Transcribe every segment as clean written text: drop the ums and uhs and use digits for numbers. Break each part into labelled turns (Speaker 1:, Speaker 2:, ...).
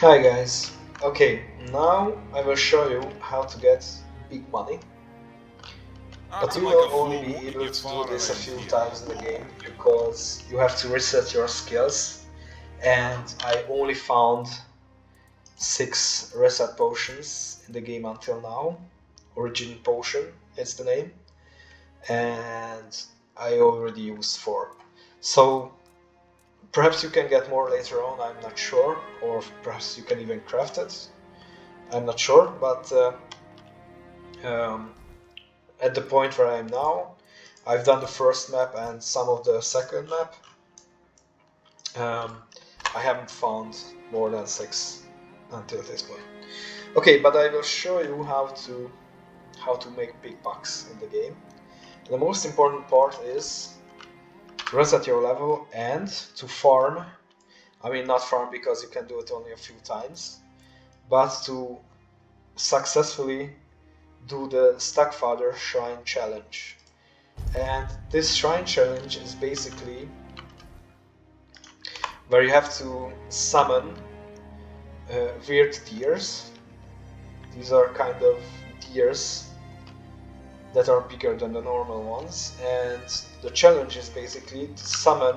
Speaker 1: Hi guys. Okay, now I will show you how to get big money, but
Speaker 2: I'm
Speaker 1: you
Speaker 2: like
Speaker 1: will
Speaker 2: a
Speaker 1: only
Speaker 2: fool
Speaker 1: be
Speaker 2: walking
Speaker 1: able
Speaker 2: your
Speaker 1: to do this a
Speaker 2: fatherland
Speaker 1: few
Speaker 2: here.
Speaker 1: times in the game because you have to reset your skills, and I only found 6 reset potions in the game until now. Origin potion is the name, and I already used 4. So perhaps you can get more later on, I'm not sure, or perhaps you can even craft it. I'm not sure, but um, at the point where I am now, I've done the first map and some of the second map. Um, I haven't found more than 6 until this point. Okay, but I will show you how to make big bucks in the game. The most important part is to reset your level and to farm. I mean, not farm because you can do it only a few times, but to successfully do the Stackfather Shrine Challenge. And this Shrine Challenge is basically where you have to summon weird deers. These are kind of deers that are bigger than the normal ones, and the challenge is basically to summon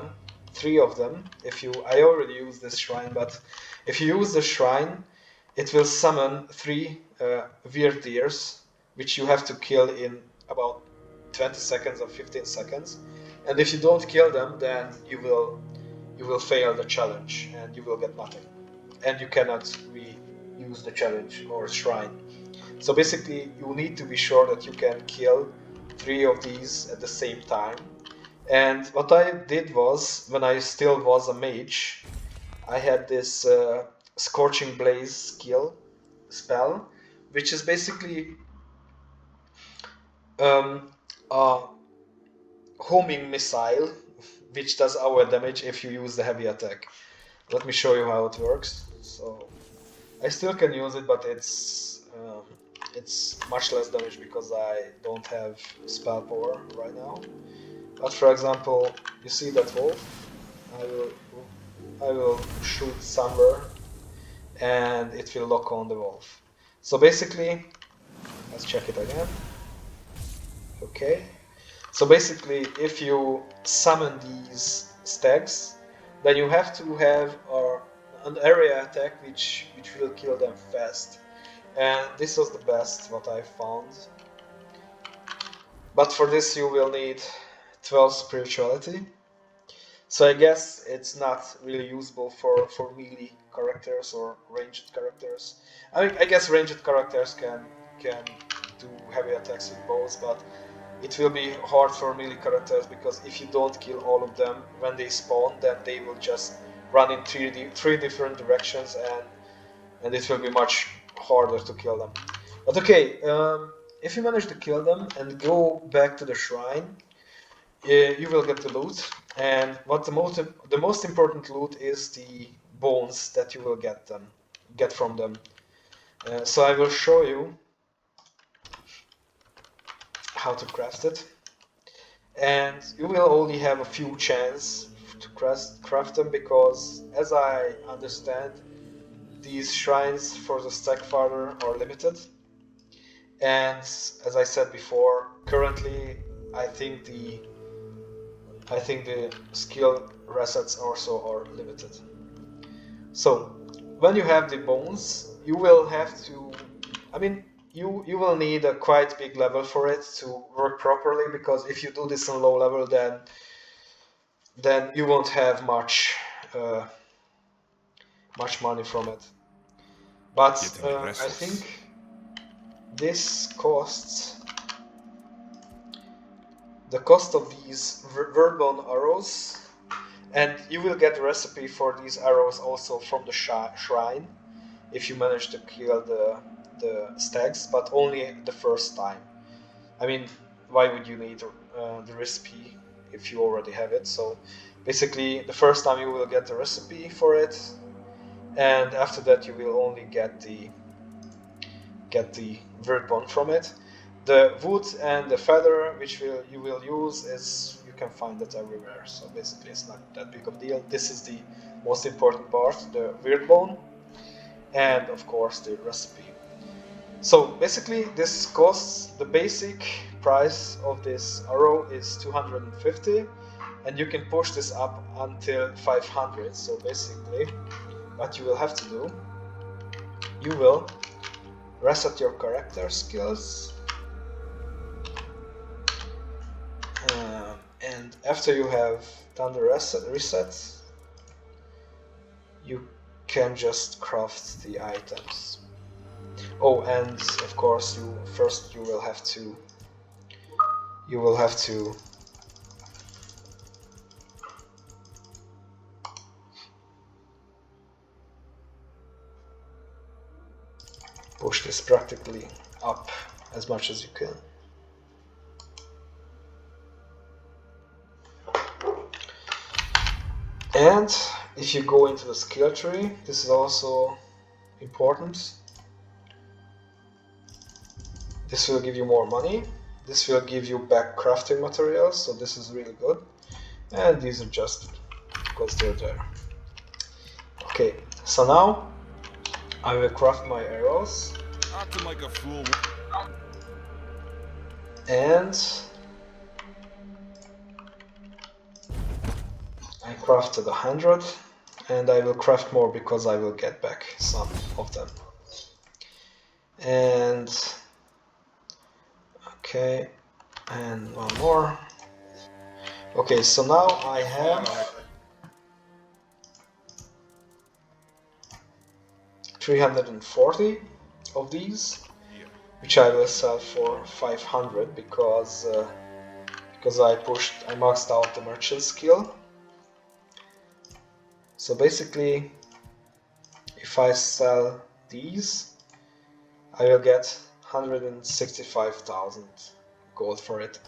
Speaker 1: 3 of them. If you, I already used this shrine, but if you use the shrine, it will summon 3 weird deers, which you have to kill in about 20 seconds or 15 seconds. And if you don't kill them, then you will fail the challenge and you will get nothing. And you cannot reuse the challenge or shrine. So basically, you need to be sure that you can kill 3 of these at the same time. And what I did was, when I still was a mage, I had this Scorching Blaze spell, which is basically um, a homing missile, which does hour damage if you use the heavy attack. Let me show you how it works. So I still can use it, but it's much less damage because I don't have spell power right now. But for example, you see that wolf? I will I will shoot somewhere and it will lock on the wolf. So basically, let's check it again. Okay. So basically, if you summon these stags, then you have to have an area attack which will kill them fast. And this was the best what I found. But for this you will need 12 spirituality. So I guess it's not really usable for melee characters or ranged characters. I guess ranged characters can do heavy attacks with bows, but it will be hard for melee characters because if you don't kill all of them when they spawn, then they will just run in three different directions, and it will be much harder to kill them. But okay, if you manage to kill them and go back to the shrine, you will get the loot. And what the most important loot is the bones that you will get from them. So I will show you how to craft it, and you will only have a few chances to craft them because, as I understand, these shrines for the Stackfather are limited. And as I said before, currently I think the I think the skill resets also are limited. So when you have the bones, you will have to. I mean, you will need a quite big level for it to work properly because if you do this on low level, then you won't have uh, much money from it. But
Speaker 2: Getting
Speaker 1: I think
Speaker 2: restless.
Speaker 1: this costs the cost of these wyrdbone arrows, and you will get the recipe for these arrows also from the shrine if you manage to kill the stags, but only the first time. I mean, why would you need the recipe if you already have it? So basically, the first time you will get the recipe for it, and after that you will only get the word bond from it. The wood and the feather which you will use is you can find it everywhere. So basically, it's not that big of a deal. This is the most important part, the weird bone. and of course the recipe. So basically this costs, the basic price of this arrow is 250, and you can push this up until 500. So basically what you will have to do, you will reset your character skills, and after you have done the reset, you can just craft the items. Oh, and of course you will have to push this practically up as much as you can. And if you go into the skill tree, this is also important. This will give you more money. This will give you back crafting materials, so this is really good. And these are just because they're there. Okay, so now I will craft my arrows.
Speaker 2: Acting like a fool.
Speaker 1: And I crafted 100, and I will craft more because I will get back some of them. And okay, and one more. Okay, so now I have 340 of these, which I will sell for 500 because I maxed out the merchant skill. So basically, if I sell these, I will get 165,000 gold for it.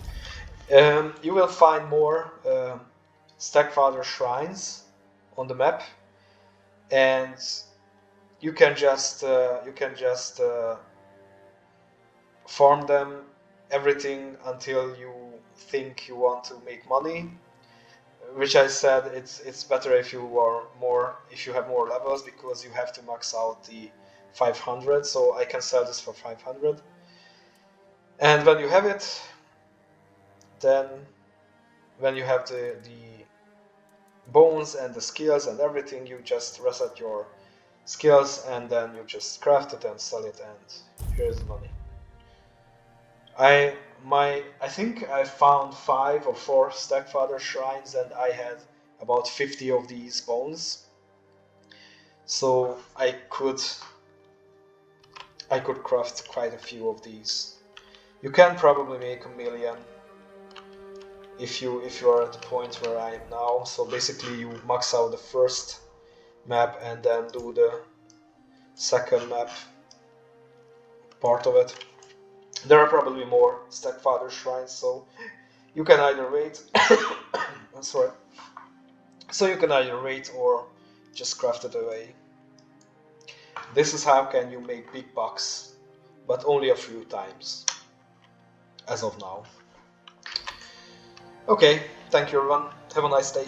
Speaker 1: You will find more Stackfather shrines on the map, and you can just farm them, everything, until you think you want to make money. Which I said it's better if you have more levels, because you have to max out the 500. So I can sell this for 500, and when you have it, then when you have the bones and the skills and everything, you just reset your skills, and then you just craft it and sell it, and here's the money. I think I found 5 or 4 Stackfather shrines, and I had about 50 of these bones. So I could craft quite a few of these. You can probably make 1 million if you are at the point where I am now. So basically you max out the first map and then do the second map part of it. There are probably more Stackfather shrines, so you can either wait. I'm sorry. So you can either wait or just craft it away. This is how can you make big bucks, but only a few times, as of now. Okay, thank you everyone. Have a nice day.